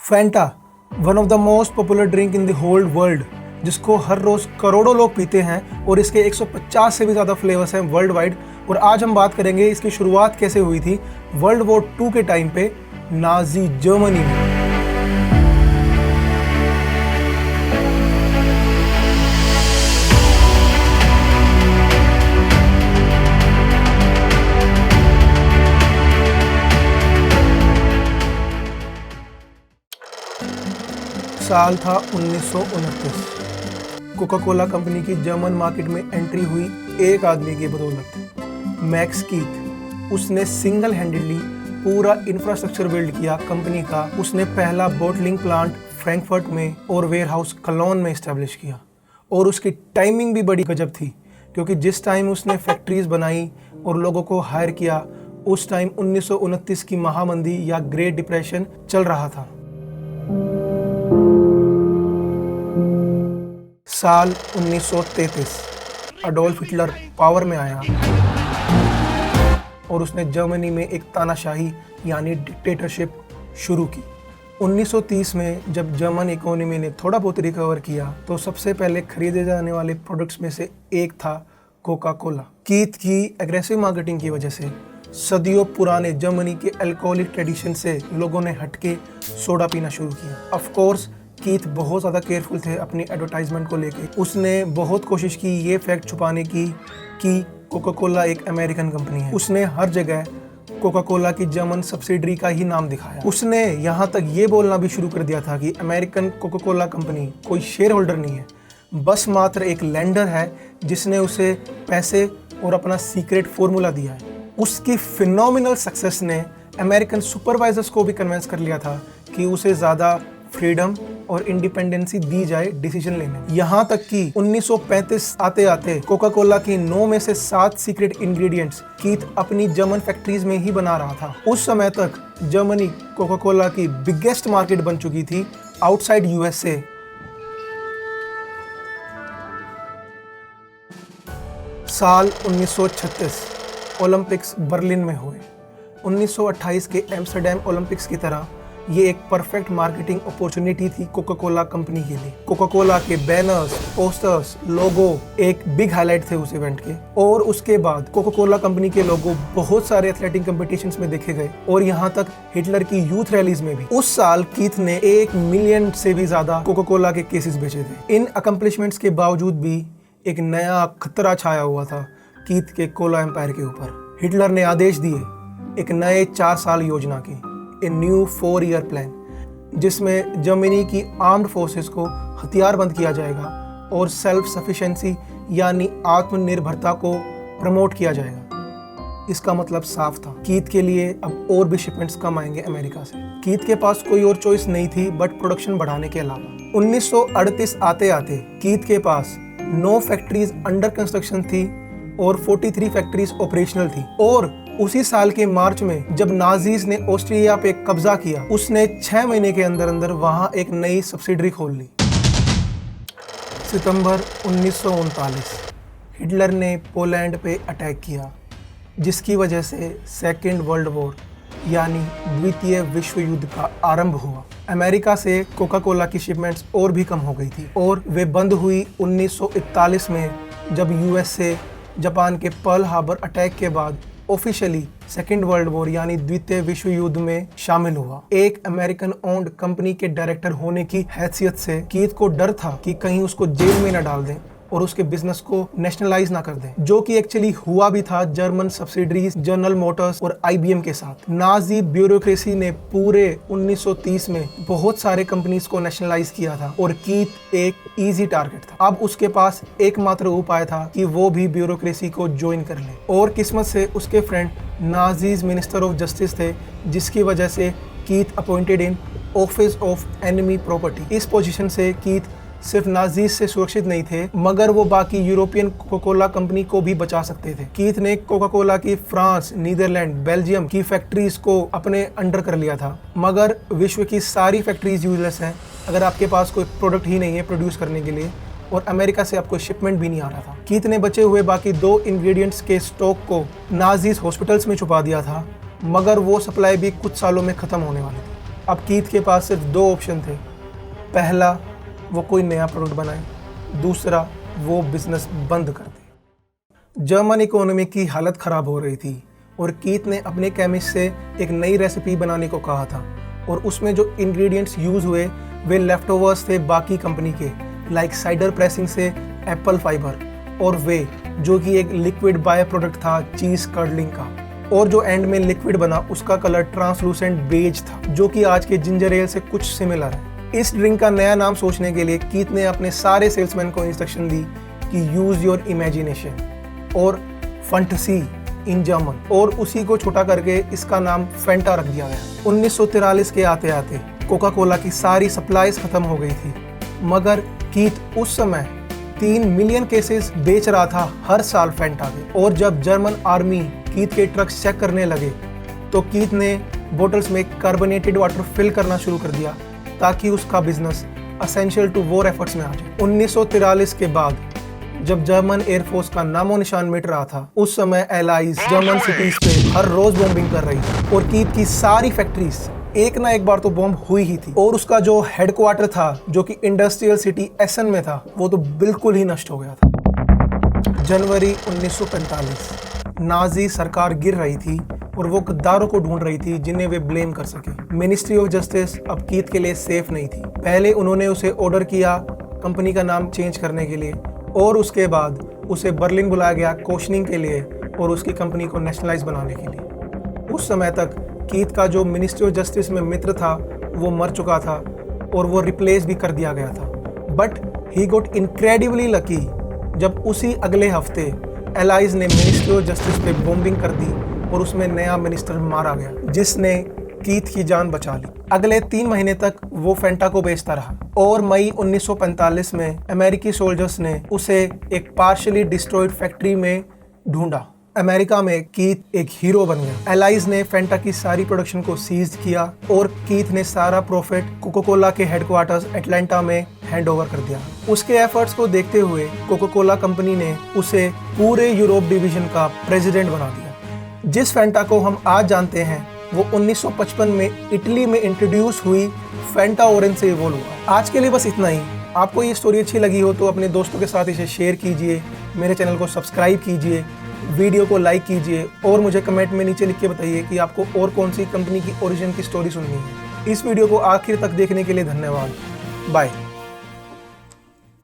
Fanta, one of the most popular drink in the whole world, जिसको हर रोज करोड़ों लोग पीते हैं और इसके 150 से भी ज़्यादा फ्लेवर्स हैं वर्ल्ड वाइड। और आज हम बात करेंगे इसकी शुरुआत कैसे हुई थी वर्ल्ड वॉर 2 के टाइम पे नाजी जर्मनी में। साल था 1929। कोका कोला कंपनी की जर्मन मार्केट में एंट्री हुई एक आदमी की बदौलत, मैक्स कीथ। उसने सिंगल हैंडेडली पूरा इंफ्रास्ट्रक्चर बिल्ड किया कंपनी का। उसने पहला बॉटलिंग प्लांट फ्रैंकफर्ट में और वेयरहाउस कलोन में इस्टेब्लिश किया। और उसकी टाइमिंग भी बड़ी गजब थी, क्योंकि जिस टाइम उसने फैक्ट्रीज बनाई और लोगों को हायर किया, उस टाइम 1929 की महामंदी या ग्रेट डिप्रेशन चल रहा था। साल 1933 अडोल्फ हिटलर पावर में आया और उसने जर्मनी में एक तानाशाही यानी डिक्टेटरशिप शुरू की। 1930 में जब जर्मन इकोनॉमी ने थोड़ा बहुत रिकवर किया, तो सबसे पहले खरीदे जाने वाले प्रोडक्ट्स में से एक था कोका कोला। कीथ की एग्रेसिव मार्केटिंग की वजह से सदियों पुराने जर्मनी के अल्कोहलिक ट्रेडिशन से लोगों ने हटके सोडा पीना शुरू किया। ऑफ कोर्स कीथ बहुत ज़्यादा केयरफुल थे अपनी एडवर्टाइजमेंट को लेके। उसने बहुत कोशिश की ये फैक्ट छुपाने की कि कोका कोला एक अमेरिकन कंपनी है। उसने हर जगह कोका कोला की जर्मन सब्सिडरी का ही नाम दिखाया। उसने यहाँ तक ये बोलना भी शुरू कर दिया था कि अमेरिकन कोका कोला कंपनी कोई शेयर होल्डर नहीं है, बस मात्र एक लेंडर है जिसने उसे पैसे और अपना सीक्रेट फॉर्मूला दिया है। उसकी फिनोमिनल सक्सेस ने अमेरिकन सुपरवाइजर्स को भी कन्विंस कर लिया था कि उसे ज़्यादा फ्रीडम और इंडिपेंडेंसी दी जाए डिसीजन लेने में। यहाँ तक कि 1935 आते आते कोका कोला की 9 में से 7 सीक्रेट इंग्रेडिएंट्स कीथ अपनी जर्मन फैक्ट्रीज में ही बना रहा था। उस समय तक जर्मनी कोका कोला की बिगेस्ट मार्केट बन चुकी थी आउटसाइड यूएसए। साल 1936 ओलंपिक्स बर्लिन में हुए। 1928 के एम्स्टर्डम ओलंपिक्स की तरह ये एक परफेक्ट मार्केटिंग अपॉर्चुनिटी थी कोका कोला कंपनी के लिए। कोका कोला के बैनर्स, पोस्टर्स, लोगो एक बिग हाईलाइट थे उस इवेंट के। और उसके बाद कोका कोला कंपनी के लोगो बहुत सारे एथलेटिक कंपटीशंस में देखे गए और यहाँ तक हिटलर की यूथ रैलीज में भी। उस साल कीथ ने 1 मिलियन से भी ज्यादा कोका कोला के केसेस बेचे थे। इन अकम्पलिशमेंट्स के बावजूद भी एक नया खतरा छाया हुआ था कीथ के कोला एम्पायर के ऊपर। हिटलर ने आदेश दिए एक नए 4 साल योजना के, ए न्यू 4-year प्लान, जिसमें जर्मनी की आर्म्ड फोर्सेस को हथियारबंद किया जाएगा और सेल्फ सफिशिएंसी यानी आत्मनिर्भरता को प्रमोट किया जाएगा। इसका मतलब साफ था, कीथ के लिए अब और भी शिपमेंट्स कम आएंगे अमेरिका से। कीथ के पास कोई और चॉइस नहीं थी बट प्रोडक्शन बढ़ाने के अलावा। 1938 आते आते कीथ के पास 9 फैक्ट्रीज अंडर कंस्ट्रक्शन थी और 43 फैक्ट्रीज ऑपरेशनल थी। और उसी साल के मार्च में जब नाजीज ने ऑस्ट्रिया पे कब्जा किया, उसने 6 महीने के अंदर अंदर वहां एक नई सब्सिडरी खोल ली। सितंबर 1939 हिटलर ने पोलैंड पे अटैक किया, जिसकी वजह से सेकेंड वर्ल्ड वॉर यानी द्वितीय विश्व युद्ध का आरंभ हुआ। अमेरिका से कोका कोला की शिपमेंट्स और भी कम हो गई थी और वे बंद हुई 1941 में, जब यूएसए जापान के पर्ल हार्बर अटैक के बाद ऑफिशियली सेकेंड वर्ल्ड वॉर यानी द्वितीय विश्व युद्ध में शामिल हुआ। एक अमेरिकन ओन्ड कंपनी के डायरेक्टर होने की हैसियत से कीथ को डर था कि कहीं उसको जेल में न डाल दें और उसके बिजनेस को नेशनलाइज ना कर दें, जो कि एक्चुअली हुआ भी था जर्मन सब्सिडरीज जनरल मोटर्स और आईबीएम के साथ। नाजी ब्यूरोक्रेसी ने पूरे 1930 में बहुत सारे कंपनीज को नेशनलाइज किया था और कीथ एक इजी टारगेट था। अब उसके पास एकमात्र उपाय था कि वो भी ब्यूरोक्रेसी को ज्वाइन कर ले। और किस्मत से उसके friend Nazis minister of justice थे, जिसकी वजह से Keith appointed in office of enemy property. इस पोजीशन से कीथ सिर्फ नाजीज से सुरक्षित नहीं थे, मगर वो बाकी यूरोपियन कोका कोला कंपनी को भी बचा सकते थे। कीथ ने कोका कोला की फ्रांस, नीदरलैंड, बेल्जियम की फैक्ट्रीज को अपने अंडर कर लिया था। मगर विश्व की सारी फैक्ट्रीज यूजलेस हैं अगर आपके पास कोई प्रोडक्ट ही नहीं है प्रोड्यूस करने के लिए, और अमेरिका से आपको शिपमेंट भी नहीं आ रहा था। कीथ ने बचे हुए बाकी 2 इंग्रेडिएंट्स के स्टॉक को नाजीज हॉस्पिटल्स में छुपा दिया था, मगर वो सप्लाई भी कुछ सालों में खत्म होने वाली थी। अब कीथ के पास सिर्फ दो ऑप्शन थे। पहला, वो कोई नया प्रोडक्ट बनाए, दूसरा वो बिजनेस बंद कर दे। जर्मन इकोनॉमी की हालत ख़राब हो रही थी और कीथ ने अपने केमिस्ट से एक नई रेसिपी बनाने को कहा था और उसमें जो इंग्रेडिएंट्स यूज़ हुए वे लेफ्टओवर्स थे बाकी कंपनी के, लाइक साइडर प्रेसिंग से एप्पल फाइबर, और वे जो कि एक लिक्विड बाय प्रोडक्ट था चीज़ कर्डलिंग का, और जो एंड में लिक्विड बना उसका कलर ट्रांसलूसेंट बेज था जो कि आज के जिंजर एल से कुछ सिमिलर है। इस ड्रिंक का नया नाम सोचने के लिए कीथ ने अपने सारे सेल्समैन को इंस्ट्रक्शन दी कि यूज़ योर इमेजिनेशन और फंटसी इन जर्मन, और उसी को छोटा करके इसका नाम फेंटा रख दिया गया। 1943 के आते आते कोका कोला की सारी सप्लाईज खत्म हो गई थी, मगर कीथ उस समय 3 मिलियन केसेस बेच रहा था हर साल फेंटा के। और जब जर्मन आर्मी कीथ के ट्रक्स चेक करने लगे तो कीथ ने बोटल्स में कार्बोनेटेड वाटर फिल करना शुरू कर दिया ताकि उसका business essential to war efforts में आ जाए। 1943 के बाद जब जर्मन एयरफोर्स का नामो निशान मिट रहा था, उस समय एलाइज जर्मन सिटीज पे हर रोज बॉम्बिंग कर रही थी और कीथ की सारी फैक्ट्रीज एक ना एक बार तो बॉम्ब हुई ही थी। और उसका जो हेडक्वार्टर था जो कि इंडस्ट्रियल सिटी एसन में था, वो तो बिल्कुल ही नष्ट हो गया था। जनवरी 1945 नाजी सरकार गिर रही थी और वो गद्दारों को ढूंढ रही थी जिन्हें वे ब्लेम कर सके। मिनिस्ट्री ऑफ जस्टिस अब कीथ के लिए सेफ नहीं थी। पहले उन्होंने उसे ऑर्डर किया कंपनी का नाम चेंज करने के लिए, और उसके बाद उसे बर्लिन बुलाया गया क्वेश्चनिंग के लिए और उसकी कंपनी को नेशनलाइज बनाने के लिए। उस समय तक कीथ का जो मिनिस्ट्री ऑफ जस्टिस में मित्र था वो मर चुका था और वो रिप्लेस भी कर दिया गया था। But he got incredibly lucky जब उसी अगले हफ्ते एलाइज ने मिनिस्ट्री ऑफ जस्टिस पे बॉम्बिंग कर दी और उसमें नया मिनिस्टर मारा गया जिसने कीथ की जान बचा ली। अगले 3 महीने तक वो फेंटा को बेचता रहा और मई 1945 में अमेरिकी सोल्जर्स ने उसे एक पार्शियली डिस्ट्रॉयड फैक्ट्री में ढूंढा। अमेरिका में कीथ एक हीरो बन गया। एलाइज ने फेंटा की सारी प्रोडक्शन को सीज किया और कीथ ने सारा प्रॉफिट कोका कोला के हेडक्वार्टर्स एटलांटा में हैंड ओवर कर दिया। उसके एफर्ट्स को देखते हुए कोका कोला कंपनी ने उसे पूरे यूरोप डिवीजन का प्रेसिडेंट बना दिया। जिस फेंटा को हम आज जानते हैं वो 1955 में इटली में इंट्रोड्यूस हुई फेंटा ऑरेंज से इवॉल्व हुआ। आज के लिए बस इतना ही। आपको ये स्टोरी अच्छी लगी हो तो अपने दोस्तों के साथ इसे शेयर कीजिए, मेरे चैनल को सब्सक्राइब कीजिए, वीडियो को लाइक कीजिए और मुझे कमेंट में नीचे लिख के बताइए कि आपको और कौन सी कंपनी की ओरिजिन की स्टोरी सुननी है। इस वीडियो को आखिर तक देखने के लिए धन्यवाद। बाय।